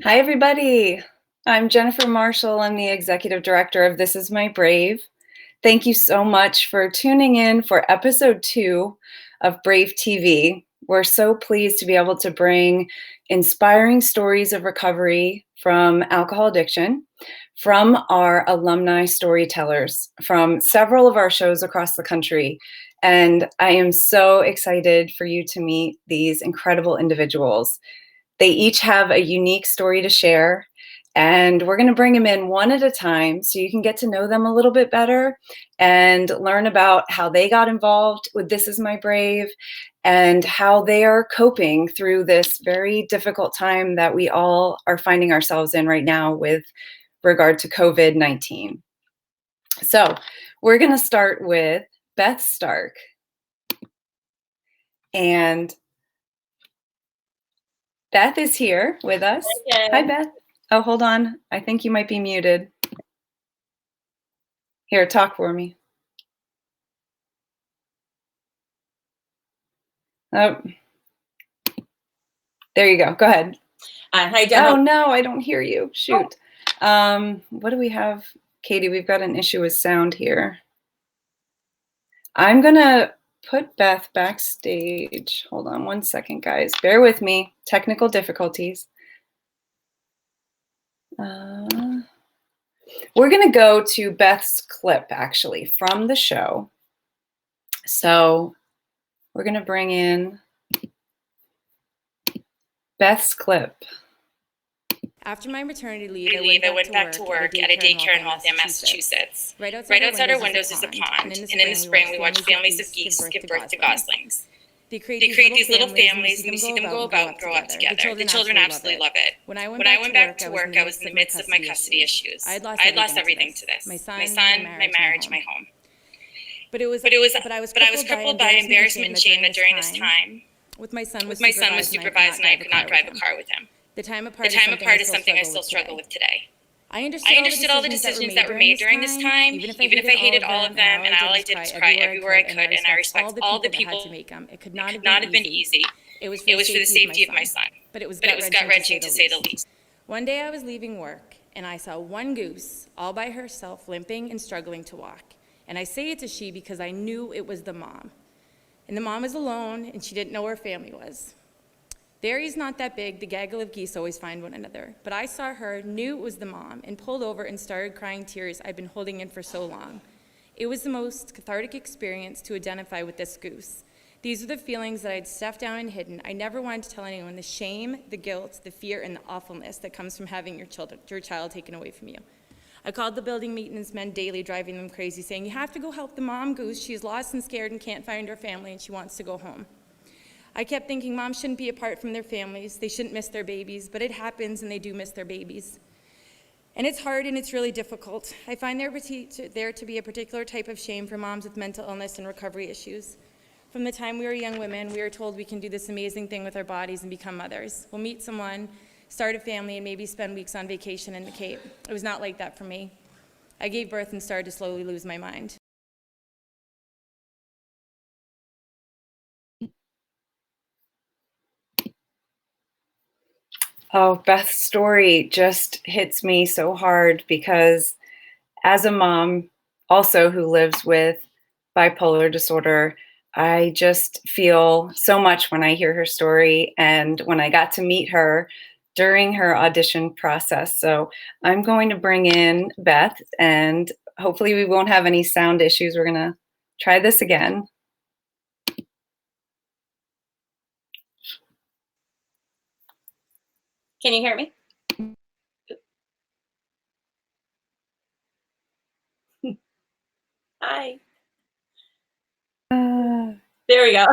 Hi, everybody. I'm Jennifer Marshall. I'm the executive director of This Is My Brave. Thank you so much for tuning in for episode 2 of BraveTV. We're so pleased to be able to bring inspiring stories of recovery from alcohol addiction from our alumni storytellers from several of our shows across the country. And I am so excited for you to meet these incredible individuals. They each have a unique story to share, and we're going to bring them in one at a time so you can get to know them a little bit better and learn about how they got involved with This Is My Brave and how they are coping through this very difficult time that we all are finding ourselves in right now with regard to COVID-19. So we're going to start with Beth Starck. And Beth is here with us. Hi, Beth. Oh, hold on. I think you might be muted. Here, talk for me. Oh, there you go. Go ahead. Hi, Jen. Oh, no, I don't hear you. Shoot. What do we have? Katie, we've got an issue with sound here. I'm going to put Beth backstage. Hold on one second, guys. Bear with me. Technical difficulties. We're going to go to Beth's clip, actually, from the show. So we're going to bring in Beth's clip. After my maternity leave, I went back to work at a daycare in Waltham, Massachusetts. Right outside our windows is a pond, and in the spring we watch families of geese give birth to goslings. They create these little families, and we see them grow up together. The children absolutely love it. When I went back to work, I was in the midst of my custody issues. I had lost everything to this. My son, my marriage, my home. But I was crippled by embarrassment and shame that during this time, with my son was supervised and I could not drive a car with him. The time apart is something I still struggle with today. I understood all the decisions that were made during this time, even if I hated all of them, and all I did was cry everywhere I could, and I respect all the people that had to make them. It could not have been easy. It was for the safety of my son. But it was gut-wrenching, to say the least. One day I was leaving work, and I saw one goose all by herself, limping and struggling to walk. And I say it's a she because I knew it was the mom. And the mom was alone, and she didn't know where her family was. The area's not that big, the gaggle of geese always find one another. But I saw her, knew it was the mom, and pulled over and started crying tears I'd been holding in for so long. It was the most cathartic experience to identify with this goose. These were the feelings that I'd stuffed down and hidden. I never wanted to tell anyone the shame, the guilt, the fear, and the awfulness that comes from having your child taken away from you. I called the building maintenance men daily, driving them crazy, saying, "You have to go help the mom goose. She's lost and scared and can't find her family, and she wants to go home." I kept thinking moms shouldn't be apart from their families. They shouldn't miss their babies, but it happens and they do miss their babies. And it's hard and it's really difficult. I find there to be a particular type of shame for moms with mental illness and recovery issues. From the time we were young women, we were told we can do this amazing thing with our bodies and become mothers. We'll meet someone, start a family, and maybe spend weeks on vacation in the Cape. It was not like that for me. I gave birth and started to slowly lose my mind. Oh, Beth's story just hits me so hard because as a mom also who lives with bipolar disorder, I just feel so much when I hear her story and when I got to meet her during her audition process. So I'm going to bring in Beth and hopefully we won't have any sound issues. We're going to try this again. Can you hear me? Hi. There we go.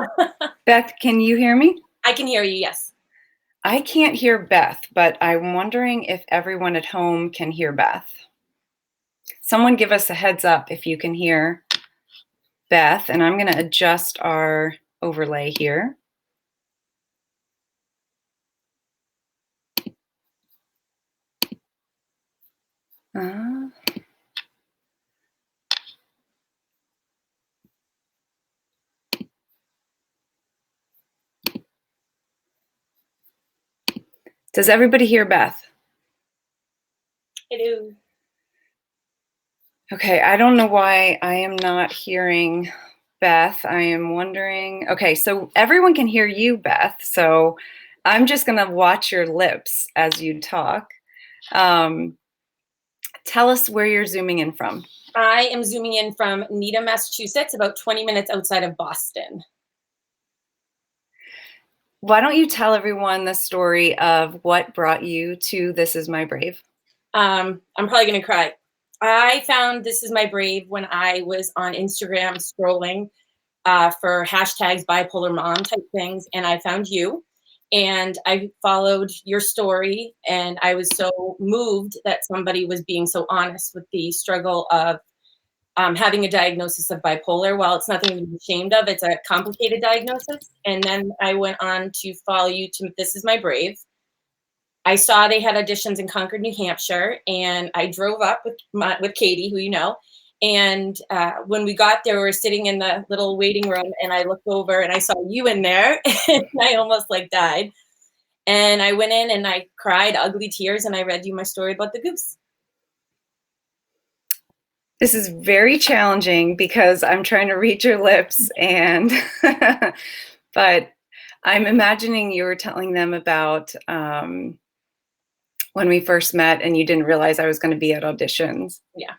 Beth, can you hear me? I can hear you, yes. I can't hear Beth, but I'm wondering if everyone at home can hear Beth. Someone give us a heads up if you can hear Beth, and I'm going to adjust our overlay here. Does everybody hear Beth? Hello. Okay, I don't know why I am not hearing Beth. I am wondering. Okay, so everyone can hear you, Beth. So I'm just going to watch your lips as you talk. Tell us where you're zooming in from. I am zooming in from Needham, Massachusetts, about 20 minutes outside of Boston. Why don't you tell everyone the story of what brought you to This Is My Brave? I'm probably going to cry. I found This Is My Brave when I was on Instagram scrolling for hashtags bipolar mom type things, and I found you. And I followed your story, and I was so moved that somebody was being so honest with the struggle of having a diagnosis of bipolar. While it's nothing to be ashamed of, it's a complicated diagnosis. And then I went on to follow you to This Is My Brave. I saw they had auditions in Concord, New Hampshire, and I drove up with Katie, who you know. And when we got there, we were sitting in the little waiting room, and I looked over and I saw you in there, and I almost like died. And I went in and I cried ugly tears, and I read you my story about the goose. This is very challenging because I'm trying to read your lips, and but I'm imagining you were telling them about when we first met and you didn't realize I was going to be at auditions. Yeah.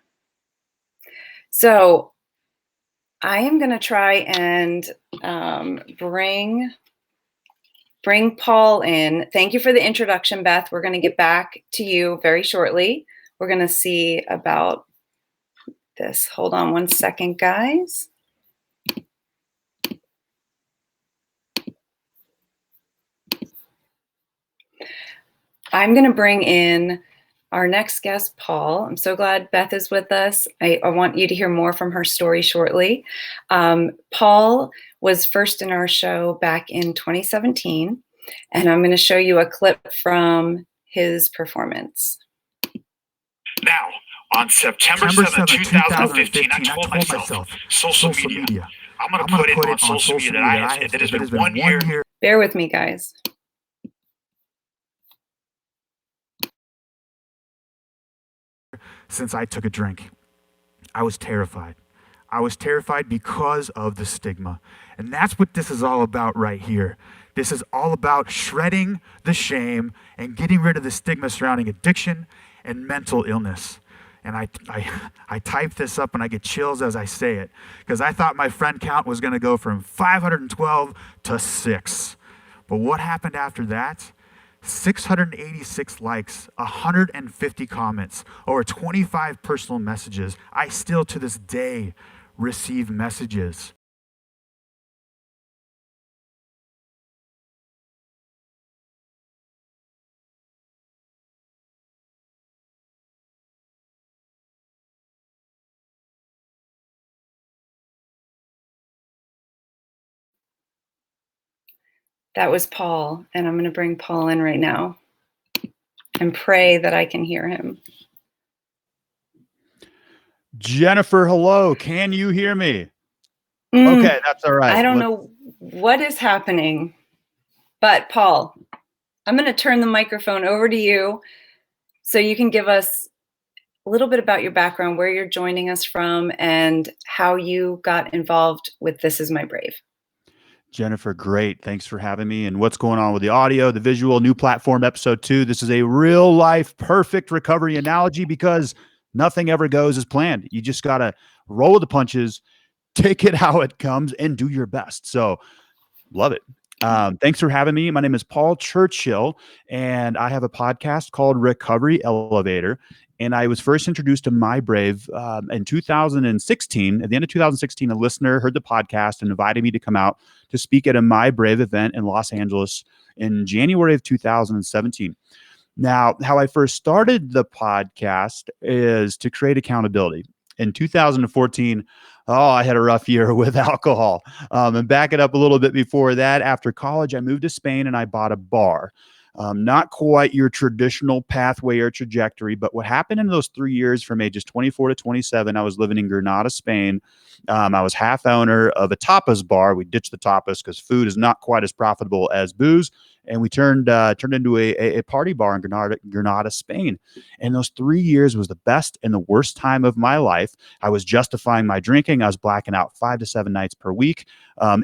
So I am going to try and bring Paul in. Thank you for the introduction, Beth. We're going to get back to you very shortly. We're going to see about this. Hold on one second, guys. I'm going to bring in our next guest, Paul. I'm so glad Beth is with us. I want you to hear more from her story shortly. Paul was first in our show back in 2017, and I'm going to show you a clip from his performance. Now, on September 7th, 2015, I told myself, social media. I'm going to put it on social media that has been 1 year. Bear with me, guys. Since I took a drink, I was terrified. I was terrified because of the stigma. And that's what this is all about right here. This is all about shredding the shame and getting rid of the stigma surrounding addiction and mental illness. And I type this up and I get chills as I say it, because I thought my friend count was going to go from 512 to 6. But what happened after that? 686 likes, 150 comments, over 25 personal messages. I still to this day receive messages. That was Paul, and I'm going to bring Paul in right now and pray that I can hear him. Jennifer, hello. Can you hear me? Okay, that's all right. I don't know what is happening, but Paul, I'm going to turn the microphone over to you so you can give us a little bit about your background, where you're joining us from, and how you got involved with This Is My Brave. Jennifer, great. Thanks for having me. And what's going on with the audio, the visual, new platform, episode 2. This is a real life, perfect recovery analogy because nothing ever goes as planned. You just got to roll with the punches, take it how it comes, and do your best. So love it. Thanks for having me. My name is Paul Churchill, and I have a podcast called Recovery Elevator. And I was first introduced to My Brave in 2016. At the end of 2016, a listener heard the podcast and invited me to come out to speak at a My Brave event in Los Angeles in January of 2017. Now, how I first started the podcast is to create accountability. In 2014, I had a rough year with alcohol. And back it up a little bit before that, after college, I moved to Spain and I bought a bar. Not quite your traditional pathway or trajectory, but what happened in those 3 years from ages 24 to 27, I was living in Granada, Spain. I was half owner of a tapas bar. We ditched the tapas because food is not quite as profitable as booze. and we turned into a party bar in Granada, Spain. And those 3 years was the best and the worst time of my life. I was justifying my drinking. I was blacking out 5 to 7 nights per week.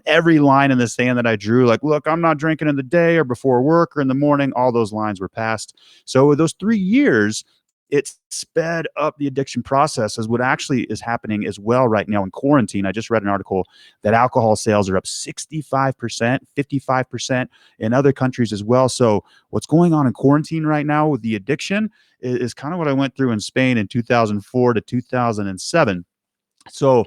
Every line in the sand that I drew, like, look, I'm not drinking in the day or before work or in the morning, all those lines were passed. So those 3 years, it sped up the addiction process, as what actually is happening as well right now in quarantine. I just read an article that alcohol sales are up 65%, 55% in other countries as well. So what's going on in quarantine right now with the addiction is kind of what I went through in Spain in 2004 to 2007. So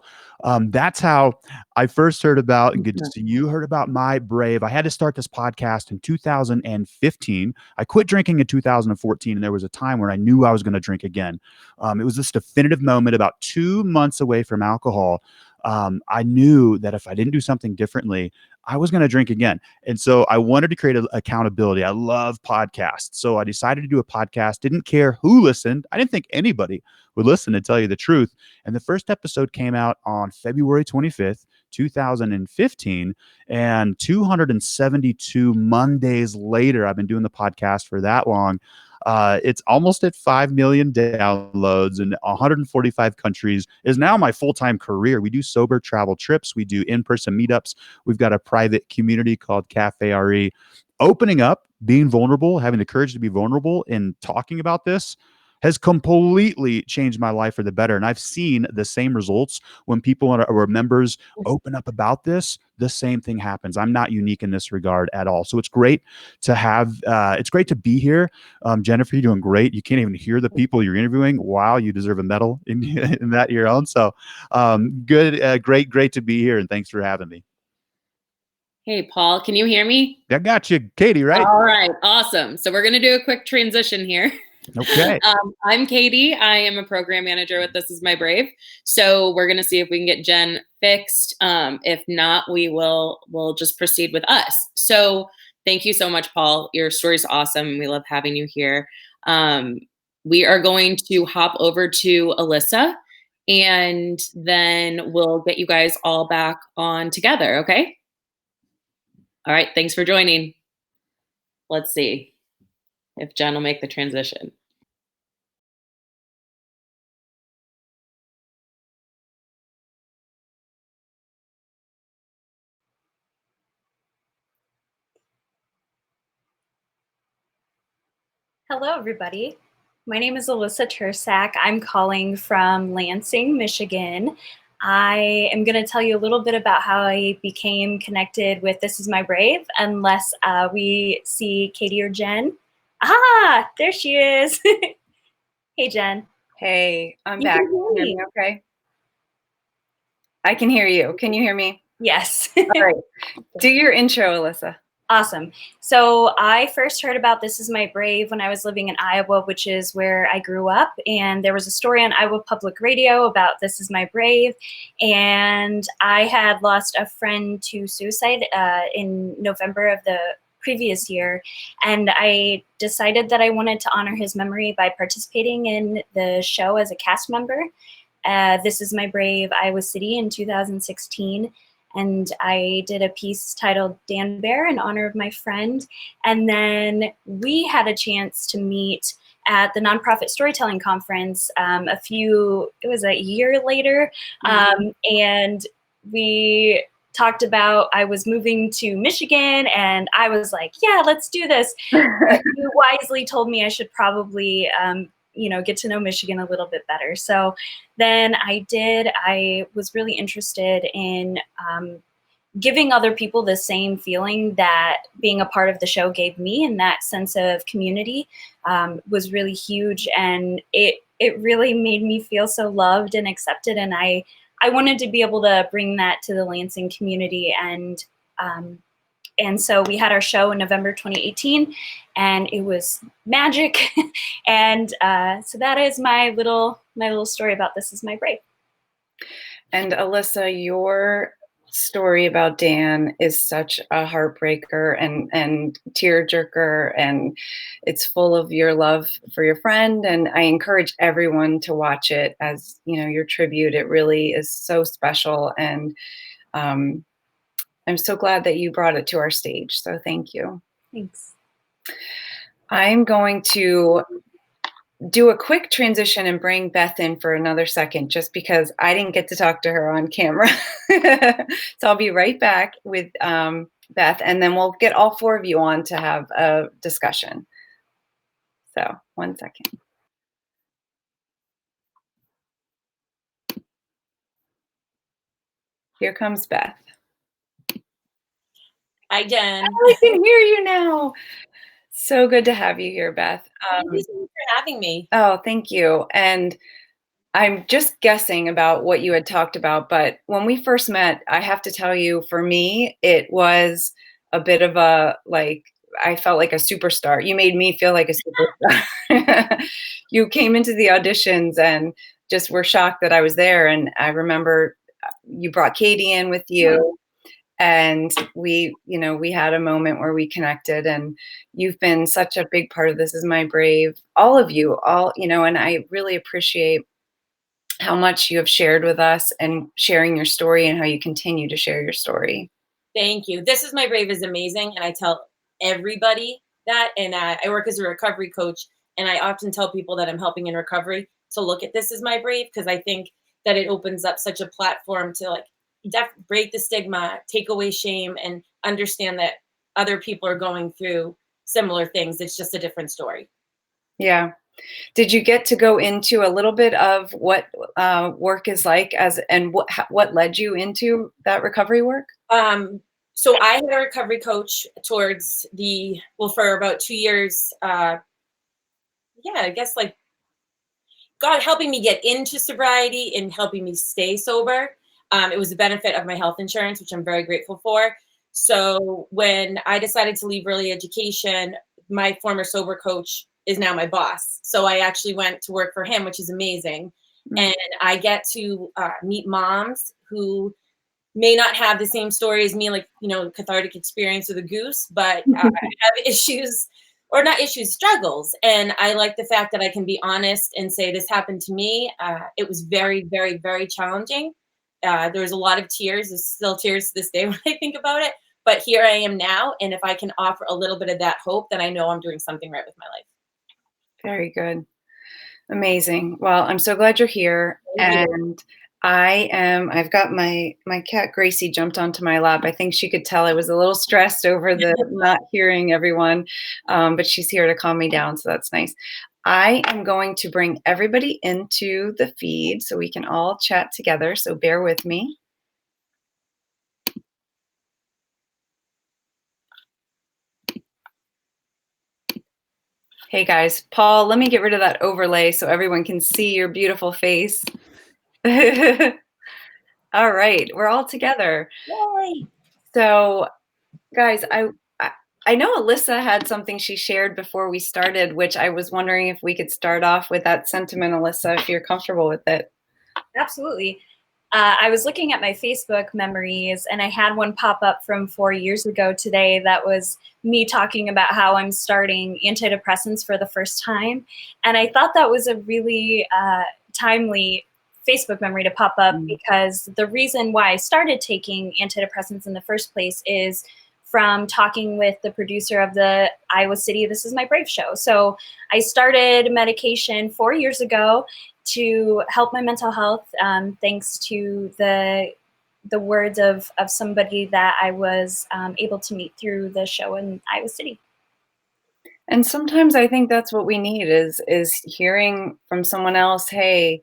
that's how I first heard about, and good to see you heard about my Brave. I had to start this podcast in 2015. I quit drinking in 2014, and there was a time where I knew I was going to drink again. It was this definitive moment about 2 months away from alcohol. I knew that if I didn't do something differently, I was going to drink again. And so I wanted to create accountability. I love podcasts. So I decided to do a podcast, didn't care who listened. I didn't think anybody would listen, to tell you the truth. And the first episode came out on February 25th, 2015. And 272 Mondays later, I've been doing the podcast for that long. It's almost at 5 million downloads in 145 countries. Is now my full-time career. We do sober travel trips. We do in-person meetups. We've got a private community called Cafe RE. Opening up, being vulnerable, having the courage to be vulnerable and talking about this has completely changed my life for the better. And I've seen the same results when people or members open up about this. The same thing happens. I'm not unique in this regard at all. So it's great to have, it's great to be here. Jennifer, you're doing great. You can't even hear the people you're interviewing. Wow, you deserve a medal in that your own. So good, great to be here. And thanks for having me. Hey, Paul, can you hear me? I got you, Katie, right? All right, awesome. So we're going to do a quick transition here. Okay. I'm Katie. I am a program manager with This Is My Brave. So we're going to see if we can get Jen fixed. If not, we'll just proceed with us. So thank you so much, Paul. Your story's awesome. We love having you here. We are going to hop over to Alyssa, and then we'll get you guys all back on together. Okay. All right. Thanks for joining. Let's see if Jen will make the transition. Hello, everybody. My name is Alyssa Turcsak. I'm calling from Lansing, Michigan. I am going to tell you a little bit about how I became connected with This Is My Brave, unless we see Katie or Jen. Ah, there she is. Hey, Jen. Hey, I'm You back. can hear Can you hear me. me okay? I can hear you. Can you hear me? Yes. All right. Do your intro, Alyssa. Awesome. So I first heard about This Is My Brave when I was living in Iowa, which is where I grew up. And there was a story on Iowa Public Radio about This Is My Brave. And I had lost a friend to suicide in November of the previous year. And I decided that I wanted to honor his memory by participating in the show as a cast member. This Is My Brave, Iowa City in 2016. And I did a piece titled Dan Bear in honor of my friend. And then we had a chance to meet at the nonprofit storytelling conference it was a year later. And we talked about, I was moving to Michigan and I was like, yeah, let's do this. But you wisely told me I should probably get to know Michigan a little bit better. So then I was really interested in giving other people the same feeling that being a part of the show gave me, and that sense of community was really huge. And it really made me feel so loved and accepted. And I wanted to be able to bring that to the Lansing community. And so we had our show in November 2018, and it was magic. And so that is my little story about This Is My Brave. And Alyssa, your story about Dan is such a heartbreaker and tearjerker, and it's full of your love for your friend. And I encourage everyone to watch it as, your tribute. It really is so special. And I'm so glad that you brought it to our stage. So thank you. Thanks. I'm going to do a quick transition and bring Beth in for another second, just because I didn't get to talk to her on camera. So I'll be right back with Beth, and then we'll get all four of you on to have a discussion. So 1 second. Here comes Beth. Hi, Jen. I can hear you now. So good to have you here, Beth. Thank you so much for having me. Oh, thank you. And I'm just guessing about what you had talked about, but when we first met, I have to tell you, for me, it was a bit of a, like, I felt like a superstar. You made me feel like a superstar. You came into the auditions and just were shocked that I was there. And I remember you brought Katie in with you. And we had a moment where we connected, and you've been such a big part of This Is My Brave. All of you, and I really appreciate how much you have shared with us and sharing your story and how you continue to share your story. Thank you. This Is My Brave is amazing. And I tell everybody that. And I work as a recovery coach. And I often tell people that I'm helping in recovery to look at This Is My Brave, because I think that it opens up such a platform to break the stigma, take away shame, and understand that other people are going through similar things. It's just a different story. Yeah. Did you get to go into a little bit of what work is like, and what led you into that recovery work? So I had a recovery coach for about 2 years. I guess God helping me get into sobriety and helping me stay sober. It was the benefit of my health insurance, which I'm very grateful for. So when I decided to leave early education, my former sober coach is now my boss. So I actually went to work for him, which is amazing. Mm-hmm. And I get to meet moms who may not have the same story as me, cathartic experience with a goose, but have issues, or not issues, struggles. And I like the fact that I can be honest and say, this happened to me. It was very, very, very challenging. There was a lot of tears. There's still tears to this day when I think about it. But here I am now. And if I can offer a little bit of that hope, then I know I'm doing something right with my life. Very good. Amazing. Well, I'm so glad you're here. And I've got my cat Gracie jumped onto my lap. I think she could tell I was a little stressed over the not hearing everyone, but she's here to calm me down, so that's nice. I am going to bring everybody into the feed so we can all chat together, so bear with me. Hey guys, Paul, let me get rid of that overlay so everyone can see your beautiful face. All right, we're all together. Yay. So, guys, I know Alyssa had something she shared before we started, which I was wondering if we could start off with that sentiment, Alyssa, if you're comfortable with it. Absolutely. I was looking at my Facebook memories, and I had one pop up from 4 years ago today that was me talking about how I'm starting antidepressants for the first time. And I thought that was a really timely Facebook memory to pop up, because the reason why I started taking antidepressants in the first place is from talking with the producer of the Iowa City This Is My Brave show. So I started medication 4 years ago to help my mental health, thanks to the words of somebody that I was able to meet through the show in Iowa City. And sometimes I think that's what we need is hearing from someone else, hey,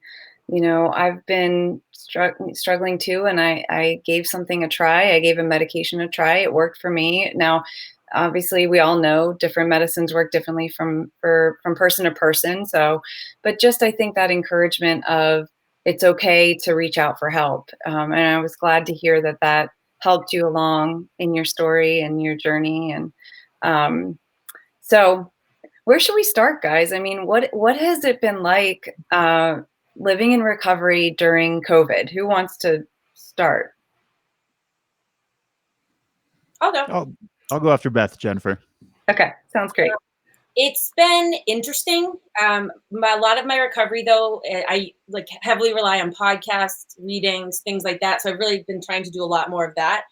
I've been struggling too, and I gave something a try. I gave a medication a try. It worked for me. Now, obviously, we all know different medicines work differently from person to person. So, but just I think that encouragement of it's okay to reach out for help. And I was glad to hear that helped you along in your story and your journey. And so, where should we start, guys? I mean, what has it been like living in recovery during COVID? Who wants to start? I'll go. I'll go after Beth, Jennifer. Okay, sounds great. It's been interesting. A lot of my recovery, though, I heavily rely on podcasts, readings, things like that. So I've really been trying to do a lot more of that.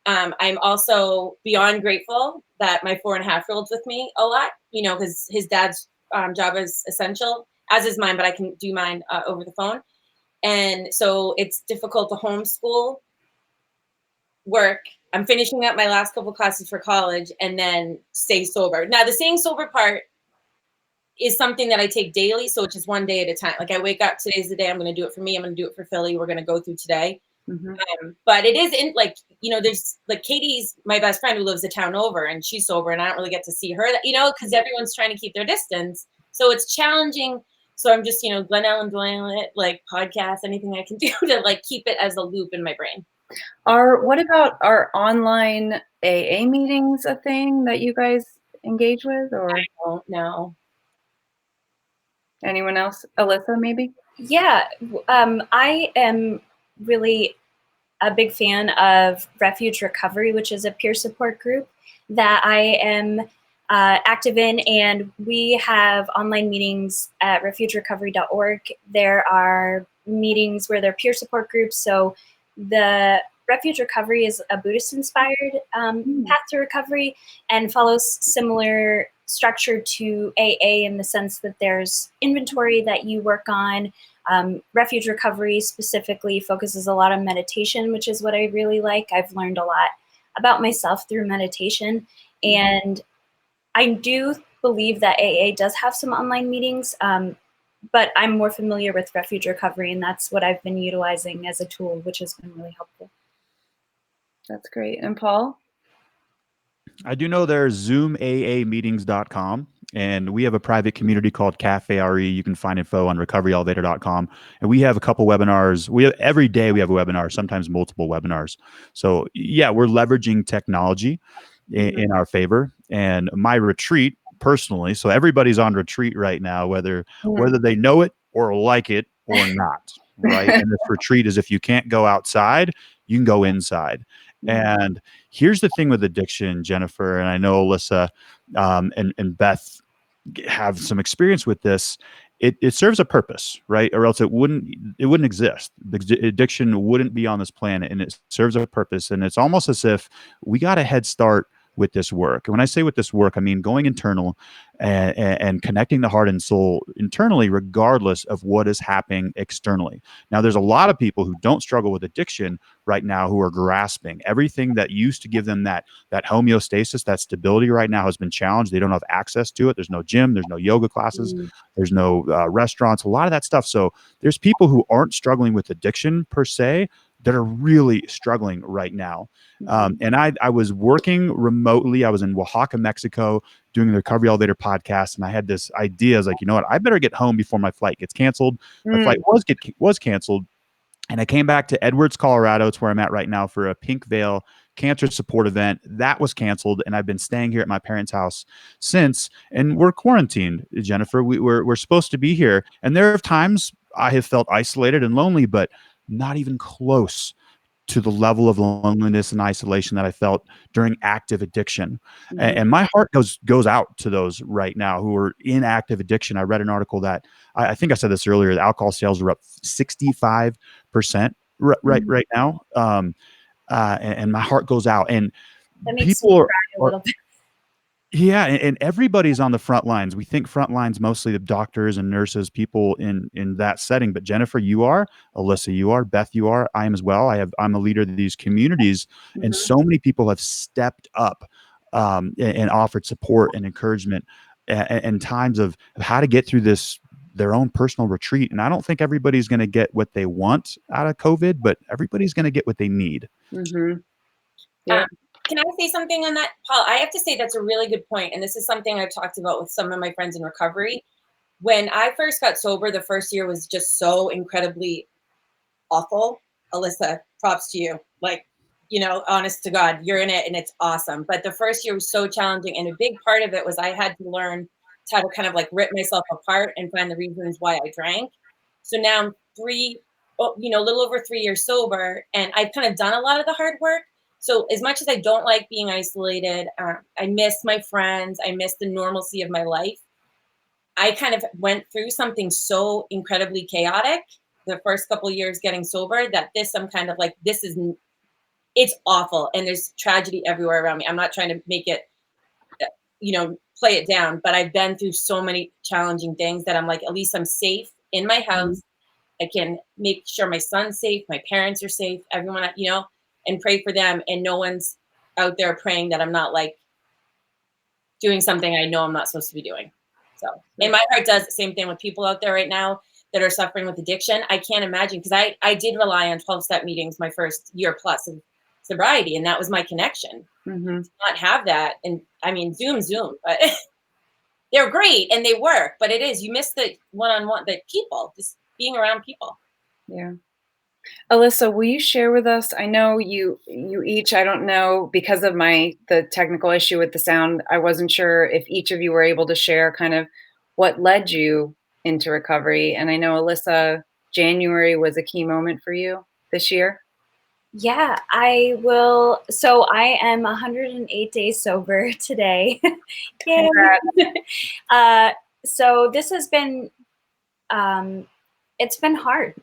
I'm also beyond grateful that my 4.5-year-old's with me a lot, because his dad's job is essential, as is mine, but I can do mine over the phone. And so it's difficult to homeschool, work. I'm finishing up my last couple classes for college and then stay sober. Now, the staying sober part is something that I take daily. So it's just one day at a time. Like I wake up, today's the day, I'm going to do it for me. I'm going to do it for Philly. We're going to go through today. But it is there's like Katie's my best friend who lives a town over and she's sober and I don't really get to see her, because everyone's trying to keep their distance. So it's challenging. So I'm just, Glen Ellen doing it, like podcasts, anything I can do to like keep it as a loop in my brain. What about our online AA meetings a thing that you guys engage with, or I don't know. Anyone else? Alyssa, maybe? Yeah, I am really a big fan of Refuge Recovery, which is a peer support group that I am active in, and we have online meetings at refugerecovery.org. There are meetings where they're peer support groups. So the Refuge Recovery is a Buddhist-inspired path to recovery and follows similar structure to AA in the sense that there's inventory that you work on. Refuge Recovery specifically focuses a lot on meditation, which is what I really like. I've learned a lot about myself through meditation. And I do believe that AA does have some online meetings, but I'm more familiar with Refuge Recovery, and that's what I've been utilizing as a tool, which has been really helpful. That's great. And Paul? I do know there's ZoomAAmeetings.com, and we have a private community called Cafe RE. You can find info on recoveryelevator.com. And we have a couple webinars. Every day we have a webinar, sometimes multiple webinars. So yeah, we're leveraging technology in our favor. And my retreat personally, so everybody's on retreat right now, whether they know it or like it or not, right? And this retreat is if you can't go outside, you can go inside. And here's the thing with addiction, Jennifer, and I know Alyssa and Beth have some experience with this. It serves a purpose, right? Or else it wouldn't exist. Addiction wouldn't be on this planet, and it serves a purpose. And it's almost as if we got a head start with this work. And when I say with this work, I mean going internal and connecting the heart and soul internally, regardless of what is happening externally. Now, there's a lot of people who don't struggle with addiction right now who are grasping everything that used to give them that homeostasis, that stability right now has been challenged. They don't have access to it. There's no gym, there's no yoga classes, there's no restaurants, a lot of that stuff. So there's people who aren't struggling with addiction per se that are really struggling right now. And I was working remotely. I was in Oaxaca, Mexico, doing the Recovery Elevator podcast. And I had this idea. I was like, you know what? I better get home before my flight gets canceled. My flight was canceled. And I came back to Edwards, Colorado. It's where I'm at right now for a Pink Veil cancer support event. That was canceled. And I've been staying here at my parents' house since. And we're quarantined, Jennifer. We're supposed to be here. And there are times I have felt isolated and lonely, but not even close to the level of loneliness and isolation that I felt during active addiction. And my heart goes out to those right now who are in active addiction. I read an article that I think I said this earlier, the alcohol sales are up 65% right now. And my heart goes out, and that makes people me cry a little bit. Yeah, and everybody's on the front lines. We think front lines mostly the doctors and nurses, people in that setting. But Jennifer, you are, Alyssa, you are, Beth, you are, I am as well. I'm a leader of these communities, and so many people have stepped up and offered support and encouragement in times of how to get through this, their own personal retreat. And I don't think everybody's going to get what they want out of COVID, but everybody's going to get what they need. Yeah. Can I say something on that, Paul? I have to say that's a really good point. And this is something I've talked about with some of my friends in recovery. When I first got sober, the first year was just so incredibly awful. Alyssa, props to you. Like, honest to God, you're in it and it's awesome. But the first year was so challenging. And a big part of it was I had to learn how to kind of like rip myself apart and find the reasons why I drank. So now I'm a little over 3 years sober, and I've kind of done a lot of the hard work. So as much as I don't like being isolated, I miss my friends, I miss the normalcy of my life. I kind of went through something so incredibly chaotic the first couple of years getting sober that I'm kind of like, this is it's awful. And there's tragedy everywhere around me. I'm not trying to make it, play it down, but I've been through so many challenging things that I'm like, at least I'm safe in my house. I can make sure my son's safe, my parents are safe, everyone, and pray for them. And no one's out there praying that I'm not like doing something I know I'm not supposed to be doing. So, and my heart does the same thing with people out there right now that are suffering with addiction. I can't imagine, because I did rely on 12-step meetings my first year plus of sobriety, and that was my connection. To not have that, and I mean, Zoom, but they're great and they work, but you miss the one-on-one, the people, just being around people. Yeah. Alyssa, will you share with us? I know you each, I don't know, because of the technical issue with the sound, I wasn't sure if each of you were able to share kind of what led you into recovery. And I know, Alyssa, January was a key moment for you this year. Yeah, I will. So I am 108 days sober today. Yay. So this has been, it's been hard.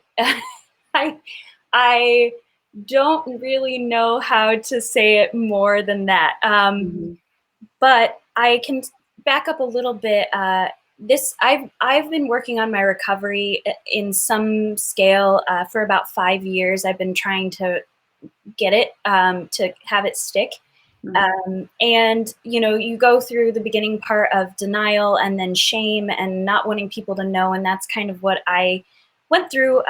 I don't really know how to say it more than that. But I can back up a little bit. I've been working on my recovery in some scale for about 5 years. I've been trying to get it to have it stick. And you go through the beginning part of denial and then shame and not wanting people to know, and that's kind of what I went through.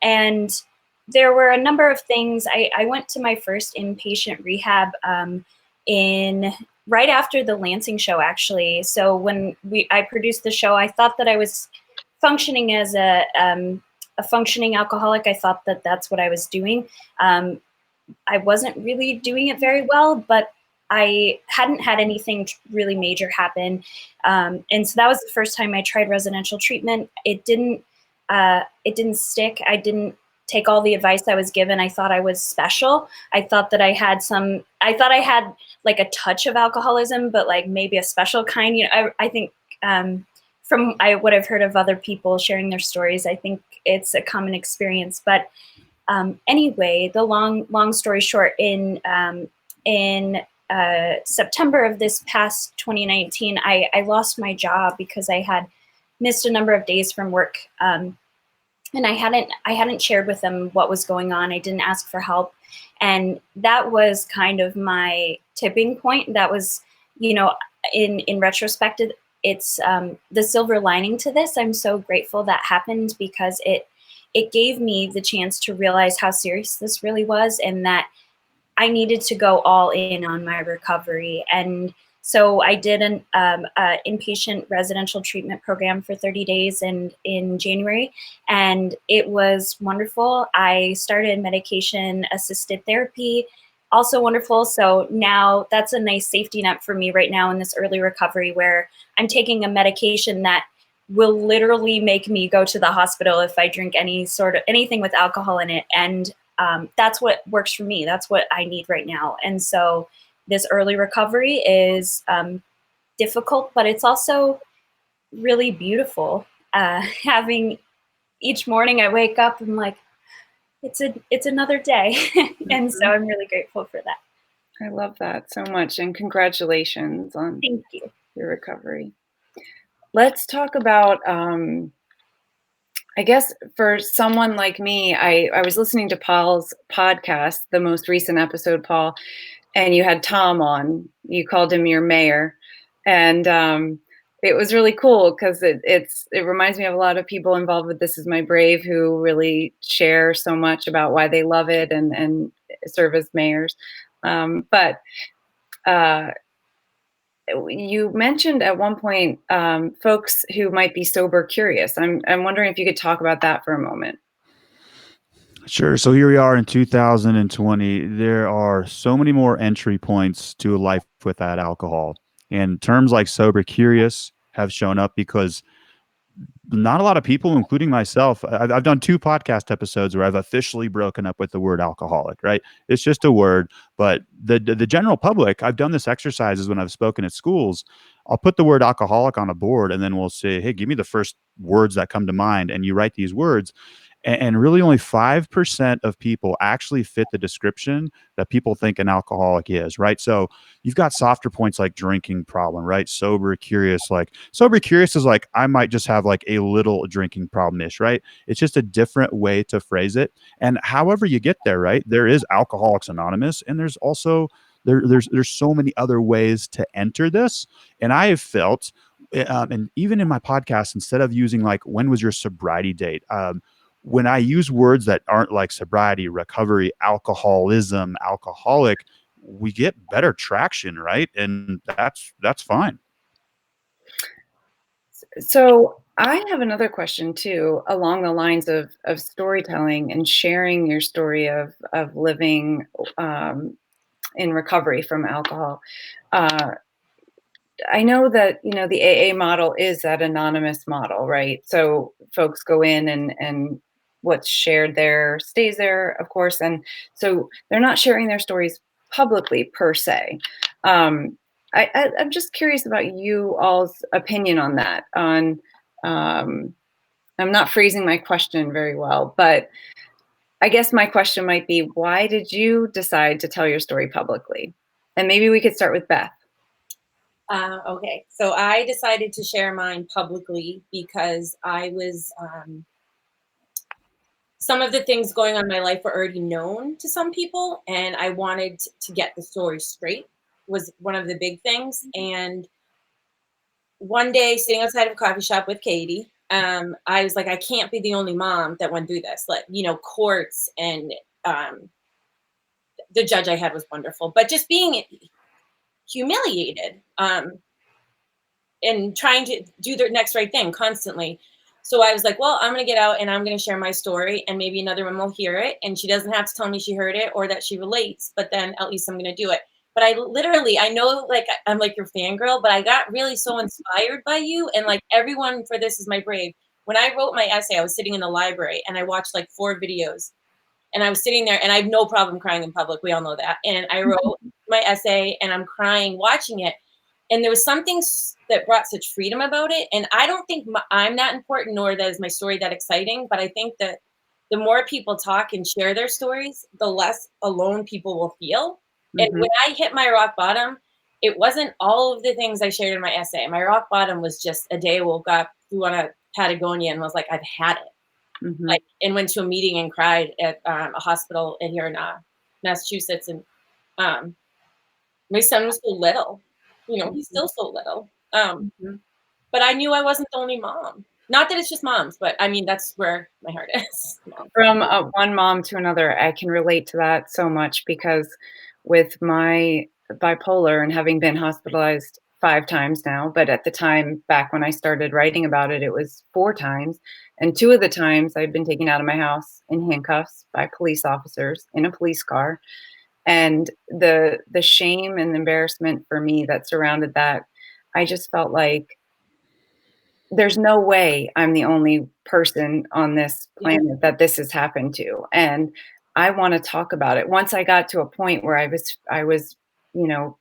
And there were a number of things. I went to my first inpatient rehab right after the Lansing show, actually. So when I produced the show, I thought that I was functioning as a functioning alcoholic. I thought that that's what I was doing. I wasn't really doing it very well, but I hadn't had anything really major happen. And so that was the first time I tried residential treatment. It didn't stick. I didn't take all the advice I was given. I thought I was special. I thought that I had like a touch of alcoholism, but like maybe a special kind. I think from what I've heard of other people sharing their stories, I think it's a common experience. But anyway, the long story short, in September of this past 2019, I lost my job because I had missed a number of days from work. And I hadn't shared with them what was going on. I didn't ask for help. And that was kind of my tipping point. That was, in retrospect, it's the silver lining to this. I'm so grateful that happened, because it gave me the chance to realize how serious this really was, and that I needed to go all in on my recovery. And so I did an inpatient residential treatment program for 30 days in January, and it was wonderful. I started medication-assisted therapy, also wonderful. So now that's a nice safety net for me right now in this early recovery, where I'm taking a medication that will literally make me go to the hospital if I drink anything with alcohol in it. And that's what works for me. That's what I need right now. And so this early recovery is difficult, but it's also really beautiful. Having each morning I wake up and like, it's another day. And so I'm really grateful for that. I love that so much. And congratulations on Thank you. Your recovery. Let's talk about, I guess for someone like me, I was listening to Paul's podcast, the most recent episode, Paul, and you had Tom on. You called him your mayor. And it was really cool, because it reminds me of a lot of people involved with This Is My Brave who really share so much about why they love it and serve as mayors. But you mentioned at one point folks who might be sober curious. I'm wondering if you could talk about that for a moment. Sure. So here we are in 2020. There are so many more entry points to a life without alcohol. And terms like sober curious have shown up because not a lot of people, including myself, I've done 2 podcast episodes where I've officially broken up with the word alcoholic, right? It's just a word, but the general public, I've done this exercises when I've spoken at schools. I'll put the word alcoholic on a board, and then we'll say, hey, give me the first words that come to mind. And you write these words. And really only 5% of people actually fit the description that people think an alcoholic is, right? So you've got softer points like drinking problem, right? Sober curious, like sober curious is like, I might just have like a little drinking problem-ish, right? It's just a different way to phrase it. And however you get there, right? There is Alcoholics Anonymous, and there's also there's so many other ways to enter this. And I have felt, and even in my podcast, instead of using like, when was your sobriety date? When I use words that aren't like sobriety, recovery, alcoholism, alcoholic, we get better traction, right? And that's fine. So I have another question too, along the lines of storytelling and sharing your story of living in recovery from alcohol. Uh, I know that, the AA model is that anonymous model, right? So folks go in and what's shared there stays there, of course. And so they're not sharing their stories publicly per se. Um, I'm just curious about you all's opinion on that. Um, I'm not phrasing my question very well, but I guess my question might be, why did you decide to tell your story publicly? And maybe we could start with Beth. Okay, so I decided to share mine publicly because I was, some of the things going on in my life were already known to some people, and I wanted to get the story straight was one of the big things. And one day, sitting outside of a coffee shop with Katie, I was like, I can't be the only mom that went through this. Like, courts and the judge I had was wonderful, but just being humiliated. And trying to do the next right thing constantly. So I was like, well, I'm going to get out and I'm going to share my story, and maybe another woman will hear it. And she doesn't have to tell me she heard it or that she relates, but then at least I'm going to do it. But I know, like, I'm like your fangirl, but I got really so inspired by you and like everyone for This Is My Brave. When I wrote my essay, I was sitting in the library and I watched like 4 videos, and I was sitting there and I have no problem crying in public. We all know that. And I wrote my essay and I'm crying watching it. And there was something that brought such freedom about it. And I don't think I'm that important, nor that is my story that exciting. But I think that the more people talk and share their stories, the less alone people will feel. And when I hit my rock bottom, it wasn't all of the things I shared in my essay. My rock bottom was just a day I woke up, flew on a Patagonia, and was like, I've had it. Like, and went to a meeting and cried at a hospital in here in Massachusetts. And my son was so little. He's still so little. But I knew I wasn't the only mom. Not that it's just moms, but I mean, that's where my heart is. From one mom to another, I can relate to that so much because with my bipolar and having been hospitalized 5 times now, but at the time back when I started writing about it, it was 4 times. And 2 of the times I'd been taken out of my house in handcuffs by police officers in a police car. And the shame and embarrassment for me that surrounded that, I just felt like there's no way I'm the only person on this planet that this has happened to, and I wanna talk about it. Once I got to a point where I was,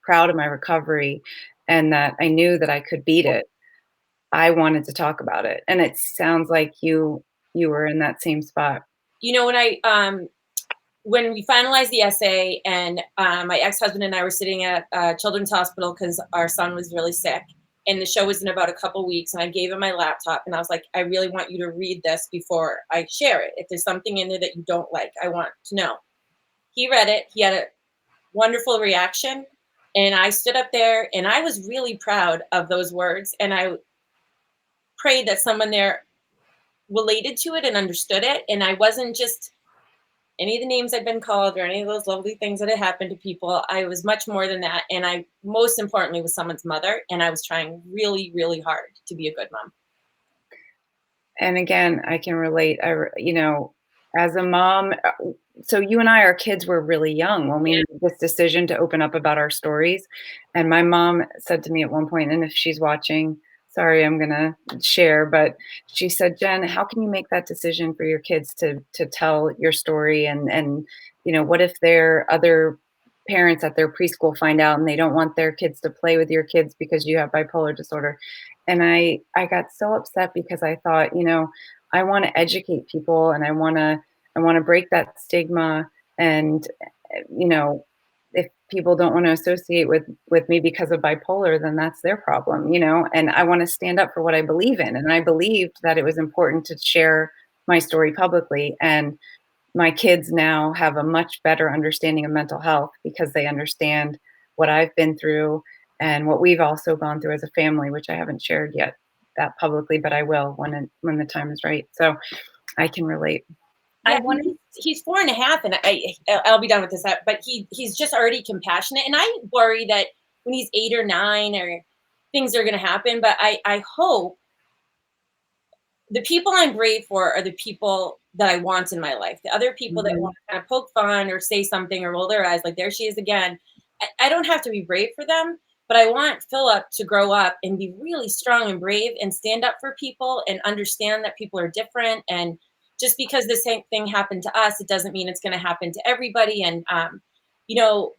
proud of my recovery and that I knew that I could beat it, I wanted to talk about it, and it sounds like you were in that same spot. When we finalized the essay, and my ex-husband and I were sitting at Children's Hospital because our son was really sick, and the show was in about a couple weeks, and I gave him my laptop and I was like, I really want you to read this before I share it. If there's something in there that you don't like, I want to know. He read it. He had a wonderful reaction. And I stood up there and I was really proud of those words. And I prayed that someone there related to it and understood it. And I wasn't just any of the names I'd been called or any of those lovely things that had happened to people. I was much more than that. And I, most importantly, was someone's mother. And I was trying really, really hard to be a good mom. And again, I can relate. As a mom, so you and I, our kids were really young when we made this decision to open up about our stories. And my mom said to me at one point, and if she's watching, sorry, I'm gonna share, but she said, Jen, how can you make that decision for your kids to tell your story? And what if their other parents at their preschool find out and they don't want their kids to play with your kids because you have bipolar disorder? And I got so upset because I thought, I want to educate people, and I want to break that stigma. And you know, if people don't want to associate with me because of bipolar, then that's their problem, you know. And I want to stand up for what I believe in, and I believed that it was important to share my story publicly. And my kids now have a much better understanding of mental health because they understand what I've been through and what we've also gone through as a family, which I haven't shared yet that publicly, but I will when the time is right. So I can relate. Yeah, he's 4.5, and I'll be done with this. But he's just already compassionate, and I worry that when he's 8 or 9, or things are going to happen. But I hope the people I'm brave for are the people that I want in my life. The other people that want to kind of poke fun or say something or roll their eyes, like there she is again. I don't have to be brave for them, but I want Philip to grow up and be really strong and brave and stand up for people and understand that people are different. And just because the same thing happened to us, it doesn't mean it's going to happen to everybody. And, you know,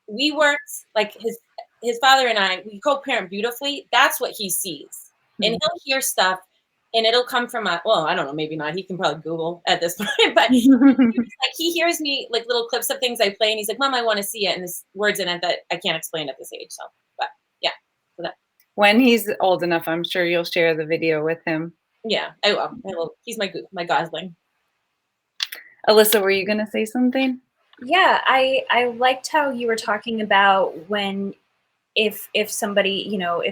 we worked, like his father and I, we co-parent beautifully. That's what he sees. And he'll hear stuff, and it'll come from well, I don't know, maybe not. He can probably Google at this point, but like he hears me like little clips of things I play, and he's like, "Mom, I want to see it," and there's words in it that I can't explain at this age. So, but yeah. So that. When he's old enough, I'm sure you'll share the video with him. Yeah, I will. He's my gosling. Alyssa, were you going to say something? Yeah, I liked how you were talking about when if somebody, you know,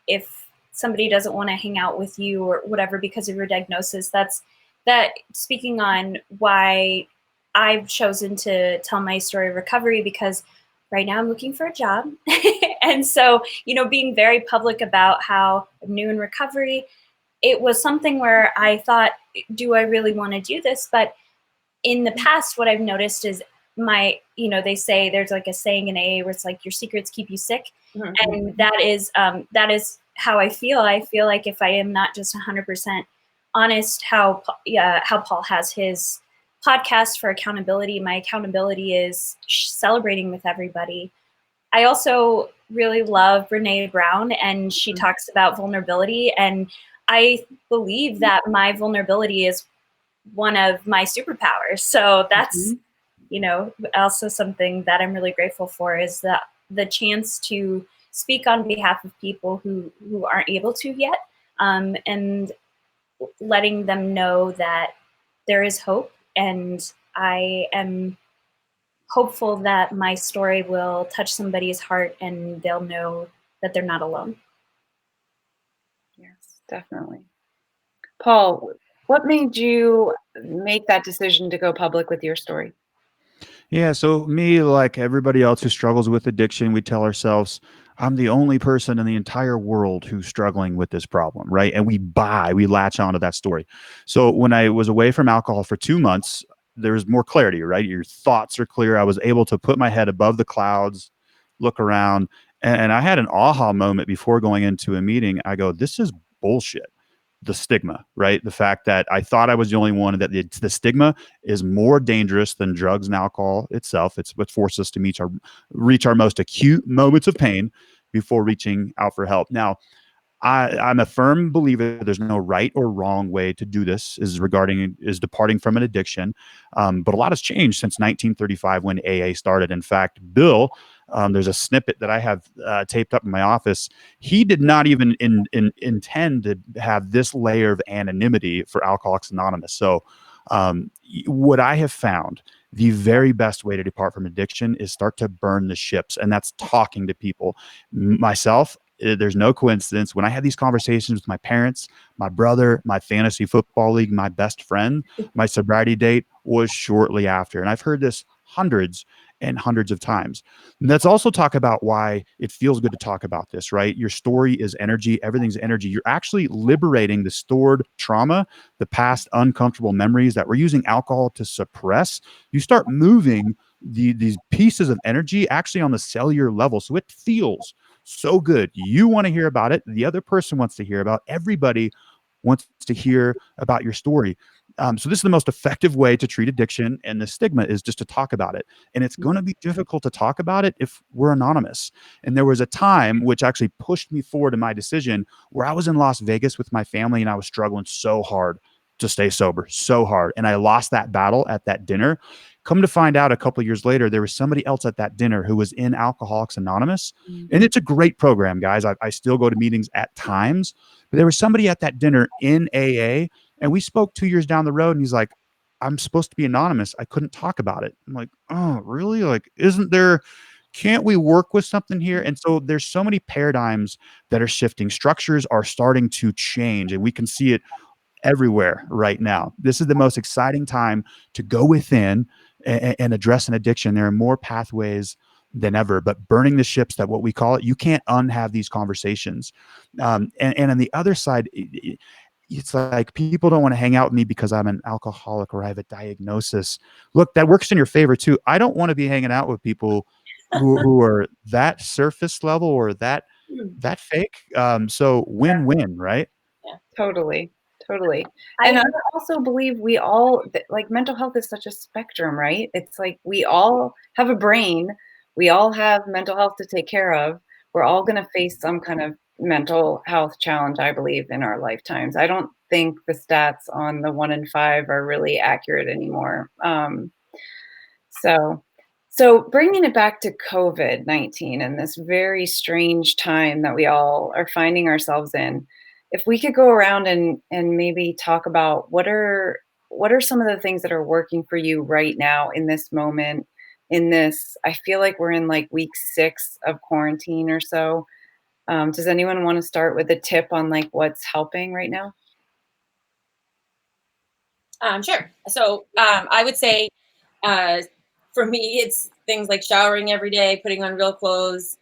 if somebody doesn't want to hang out with you or whatever because of your diagnosis, that speaking on why I've chosen to tell my story of recovery, because right now I'm looking for a job. And so, you know, being very public about how I'm new in recovery, it was something where I thought, do I really want to do this? But in the past, what I've noticed is they say there's like a saying in AA where it's like your secrets keep you sick. And that is how I feel. I feel like if I am not just 100% honest, how Paul has his podcast for accountability, my accountability is celebrating with everybody. I also really love Brene Brown, and she talks about vulnerability. And I believe that my vulnerability is one of my superpowers. So that's, you know, also something that I'm really grateful for, is the chance to speak on behalf of people who aren't able to yet, and letting them know that there is hope. And I am hopeful that my story will touch somebody's heart and they'll know that they're not alone. Yes, definitely. Paul, what made you make that decision to go public with your story? Yeah, so me, like everybody else who struggles with addiction, we tell ourselves, I'm the only person in the entire world who's struggling with this problem, right? And we latch onto that story. So when I was away from alcohol for 2 months, there was more clarity, right? Your thoughts are clear. I was able to put my head above the clouds, look around, and I had an aha moment before going into a meeting. I go, this is bullshit. The stigma, right? The fact that I thought I was the only one, that the stigma is more dangerous than drugs and alcohol itself. It's what forces us to reach our most acute moments of pain before reaching out for help. Now, I'm a firm believer there's no right or wrong way to do this is departing from an addiction. But a lot has changed since 1935 when AA started. In fact, Bill, there's a snippet that I have taped up in my office. He did not even intend to have this layer of anonymity for Alcoholics Anonymous. So what I have found, the very best way to depart from addiction is start to burn the ships. And that's talking to people. Myself, there's no coincidence. When I had these conversations with my parents, my brother, my fantasy football league, my best friend, my sobriety date was shortly after. And I've heard this hundreds and hundreds of times. And let's also talk about why it feels good to talk about this, right? Your story is energy. Everything's energy. You're actually liberating the stored trauma, the past uncomfortable memories that we're using alcohol to suppress. You start moving these pieces of energy actually on the cellular level. So it feels so good. You want to hear about it. The other person wants to hear about it. Everybody wants to hear about your story. So this is the most effective way to treat addiction, and the stigma is just to talk about it. And it's going to be difficult to talk about it if we're anonymous. And there was a time which actually pushed me forward in my decision where I was in Las Vegas with my family and I was struggling so hard to stay sober, so hard. And I lost that battle at that dinner. Come to find out, a couple of years later, there was somebody else at that dinner who was in Alcoholics Anonymous. And it's a great program, guys. I still go to meetings at times, but there was somebody at that dinner in AA, and we spoke 2 years down the road, and he's like, I'm supposed to be anonymous. I couldn't talk about it. I'm like, oh, really? Like, can't we work with something here? And so there's so many paradigms that are shifting. Structures are starting to change, and we can see it everywhere right now. This is the most exciting time to go within and address an addiction. There are more pathways than ever, but burning the ships, that what we call it, you can't unhave these conversations. And on the other side, it's like people don't want to hang out with me because I'm an alcoholic or I have a diagnosis. Look, that works in your favor too. I don't want to be hanging out with people who are that surface level or that fake. So win-win, right? Yeah. Totally. And I also believe we all, like, mental health is such a spectrum, right? It's like we all have a brain. We all have mental health to take care of. We're all going to face some kind of mental health challenge, I believe, in our lifetimes. I don't think the stats on the 1 in 5 are really accurate anymore. So bringing it back to COVID-19 and this very strange time that we all are finding ourselves in, if we could go around and maybe talk about what are some of the things that are working for you right now in this moment, I feel like we're in like week 6 of quarantine or so. Does anyone want to start with a tip on like what's helping right now? Sure. So I would say for me, it's things like showering every day, putting on real clothes,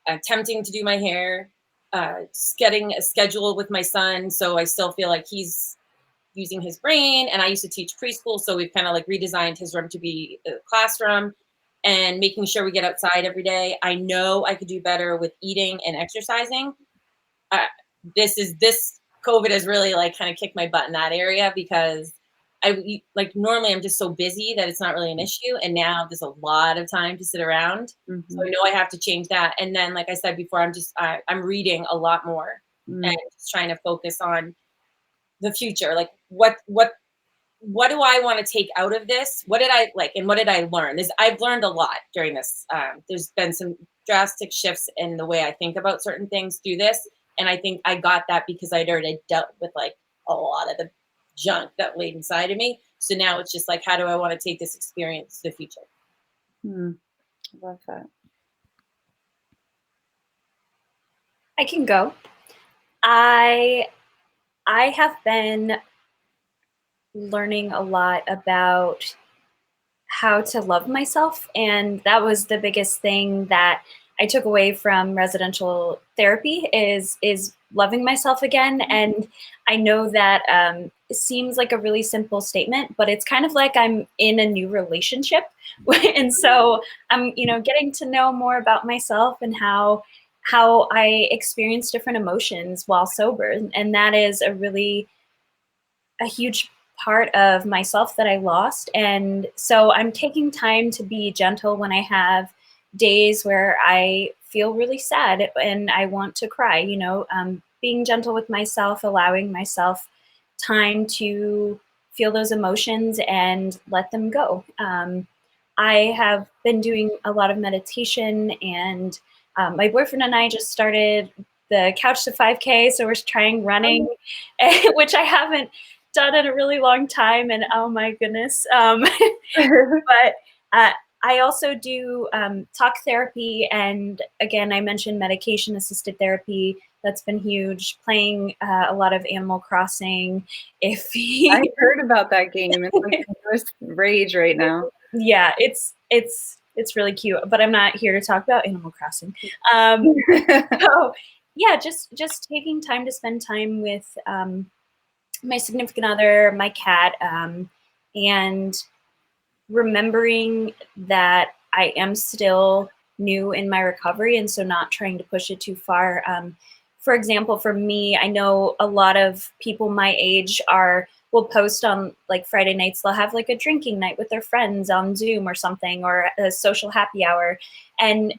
attempting to do my hair, just getting a schedule with my son. So I still feel like he's using his brain. And I used to teach preschool. So we've kind of like redesigned his room to be a classroom, and making sure we get outside every day. I know I could do better with eating and exercising. This COVID has really like kind of kicked my butt in that area, because normally I'm just so busy that it's not really an issue. And now there's a lot of time to sit around. So I know I have to change that. And then, like I said before, I'm reading a lot more and just trying to focus on the future. Like what do I want to take out of this? What did I like? And what did I learn? I've learned a lot during this. There's been some drastic shifts in the way I think about certain things through this. And I think I got that because I'd already dealt with like a lot of the junk that laid inside of me. So now it's just like, how do I want to take this experience to the future? I love that. I can go. I have been learning a lot about how to love myself, and that was the biggest thing that I took away from residential therapy is loving myself again. And I know that it seems like a really simple statement, but it's kind of like I'm in a new relationship. And so I'm, getting to know more about myself and how I experience different emotions while sober. And that is a huge part of myself that I lost. And so I'm taking time to be gentle when I have days where I feel really sad and I want to cry, being gentle with myself, allowing myself time to feel those emotions and let them go. I have been doing a lot of meditation, and my boyfriend and I just started the Couch to 5K. So we're trying running, which I haven't done in a really long time. And oh my goodness. But I also do talk therapy. And again, I mentioned medication assisted therapy. That's been huge. Playing a lot of Animal Crossing. I heard about that game. It's like the newest rage right now. Yeah, it's really cute, but I'm not here to talk about Animal Crossing. So yeah, just taking time to spend time with my significant other, my cat, and remembering that I am still new in my recovery, and so not trying to push it too far. For example, for me, I know a lot of people my age will post on like Friday nights, they'll have like a drinking night with their friends on Zoom or something, or a social happy hour. And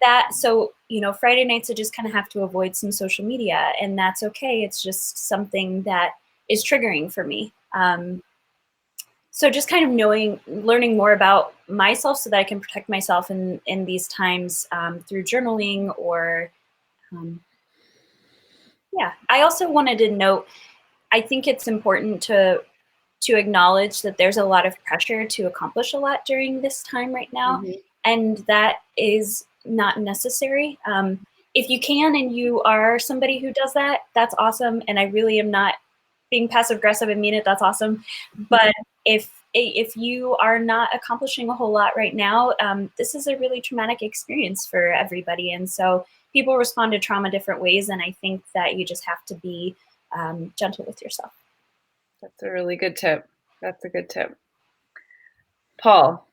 that, so, Friday nights I just kind of have to avoid some social media, and that's okay. It's just something that is triggering for me. So just kind of learning more about myself so that I can protect myself in these times through journaling or, yeah. I also wanted to note, I think it's important to acknowledge that there's a lot of pressure to accomplish a lot during this time right now, and that is not necessary. If you can and you are somebody who does that, that's awesome. And I really am not being passive aggressive and mean it. That's awesome. But if you are not accomplishing a whole lot right now, this is a really traumatic experience for everybody. And so people respond to trauma different ways. And I think that you just have to be gentle with yourself. That's a really good tip. That's a good tip. Paul.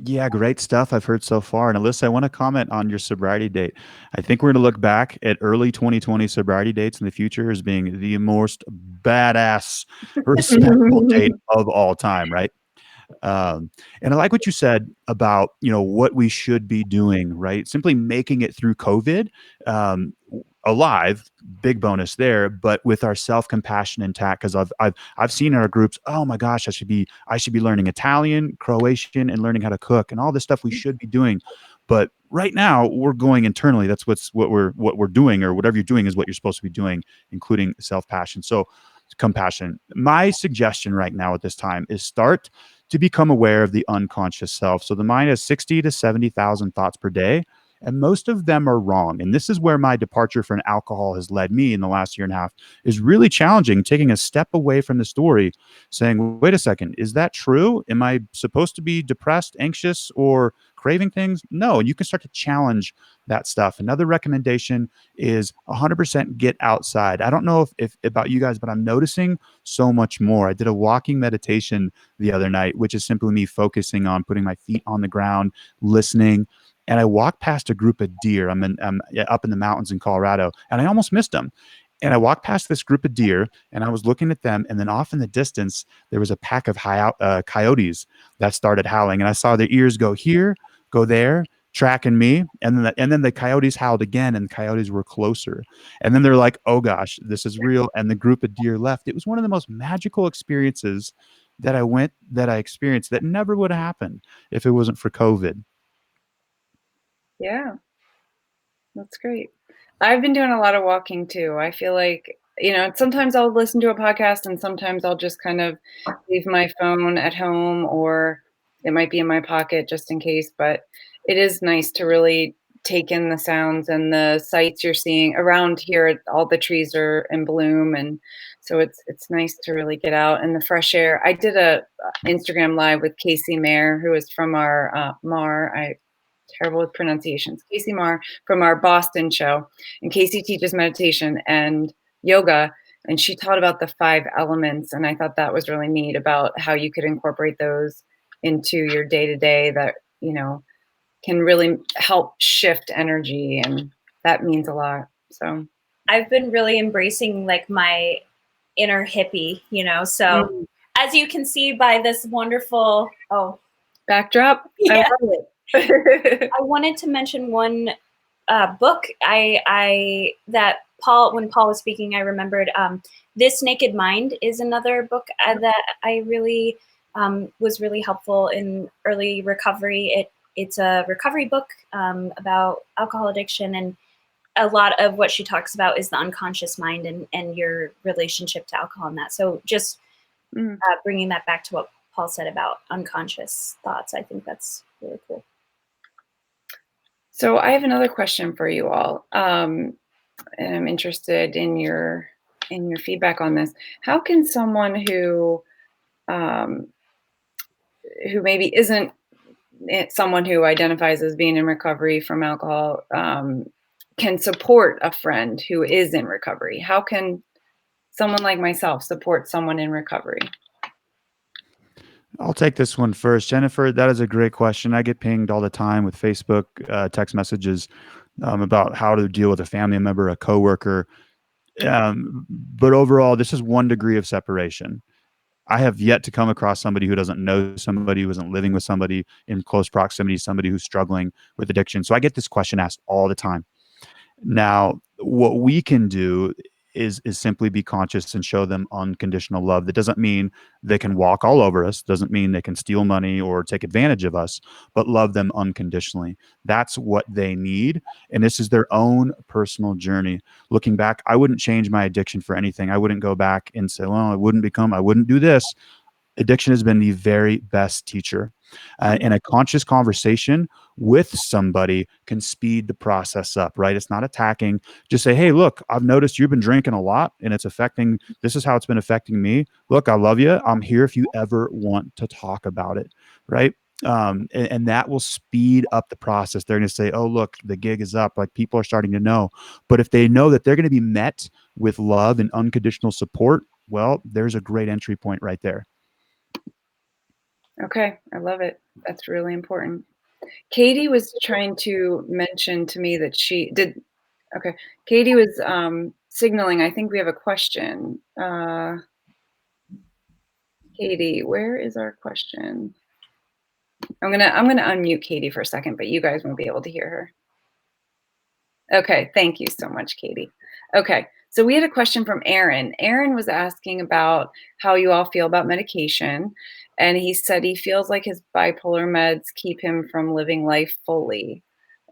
Yeah, great stuff I've heard so far. And Alyssa, I want to comment on your sobriety date. I think we're going to look back at early 2020 sobriety dates in the future as being the most badass, respectful date of all time, right? And I like what you said about, what we should be doing, right? Simply making it through COVID alive, big bonus there, but with our self-compassion intact. Because I've seen in our groups, oh my gosh, I should be learning Italian, Croatian, and learning how to cook and all this stuff we should be doing. But right now we're going internally. That's what we're doing, or whatever you're doing is what you're supposed to be doing, including self-passion. So compassion. My suggestion right now at this time is start to become aware of the unconscious self. So the mind has 60 to 70,000 thoughts per day, and most of them are wrong. And this is where my departure from alcohol has led me in the last year and a half, is really challenging, taking a step away from the story, saying, wait a second, is that true? Am I supposed to be depressed, anxious, or craving things? No. And you can start to challenge that stuff. Another recommendation is 100% get outside. I don't know if about you guys, but I'm noticing so much more. I did a walking meditation the other night, which is simply me focusing on putting my feet on the ground, listening. And I walked past a group of deer. I'm up in the mountains in Colorado, and I almost missed them. And I walked past this group of deer, and I was looking at them. And then off in the distance, there was a pack of coyotes that started howling. And I saw their ears go here, go there, tracking me. And then the coyotes howled again, and the coyotes were closer. And then they're like, oh gosh, this is real. And the group of deer left. It was one of the most magical experiences that I experienced that never would have happened if it wasn't for COVID. Yeah, that's great. I've been doing a lot of walking too. I feel like, sometimes I'll listen to a podcast and sometimes I'll just kind of leave my phone at home, or it might be in my pocket just in case. But it is nice to really take in the sounds and the sights you're seeing around here. All the trees are in bloom. And so it's nice to really get out in the fresh air. I did a Instagram live with Casey Mayer, who is from our terrible with pronunciations. Casey Marr from our Boston show. And Casey teaches meditation and yoga, and she taught about the 5 elements. And I thought that was really neat about how you could incorporate those into your day-to-day that, can really help shift energy. And that means a lot. So I've been really embracing like my inner hippie, so as you can see by this wonderful, backdrop. Yeah. I love it. I wanted to mention one book that when Paul was speaking, I remembered This Naked Mind is another book that I really was really helpful in early recovery. It's a recovery book about alcohol addiction, and a lot of what she talks about is the unconscious mind and your relationship to alcohol and that. So just bringing that back to what Paul said about unconscious thoughts, I think that's really cool. So I have another question for you all, and I'm interested in your feedback on this. How can someone who maybe isn't someone who identifies as being in recovery from alcohol can support a friend who is in recovery? How can someone like myself support someone in recovery? I'll take this one first. Jennifer, that is a great question. I get pinged all the time with Facebook text messages about how to deal with a family member, a coworker. But overall, this is 1 degree of separation. I have yet to come across somebody who doesn't know somebody, who isn't living with somebody in close proximity, somebody who's struggling with addiction. So I get this question asked all the time. Now, what we can do is simply be conscious and show them unconditional love. That doesn't mean they can walk all over us, doesn't mean they can steal money or take advantage of us, but love them unconditionally. That's what they need. And this is their own personal journey. Looking back, I wouldn't change my addiction for anything. I wouldn't go back and say, well, I wouldn't do this. Addiction has been the very best teacher. And a conscious conversation with somebody can speed the process up, right? It's not attacking. Just say, hey, look, I've noticed you've been drinking a lot and this is how it's been affecting me. Look, I love you. I'm here if you ever want to talk about it, right? And that will speed up the process. They're going to say, oh, look, the gig is up. Like, people are starting to know. But if they know that they're going to be met with love and unconditional support, well, there's a great entry point right there. Okay, I love it. That's really important. Katie was trying to mention to me that she did. Okay, Katie was signaling. I think we have a question. Katie, where is our question? I'm gonna unmute Katie for a second, but you guys won't be able to hear her. Okay, thank you so much, Katie. Okay, so we had a question from Aaron. Aaron was asking about how you all feel about medication, and he said he feels like his bipolar meds keep him from living life fully.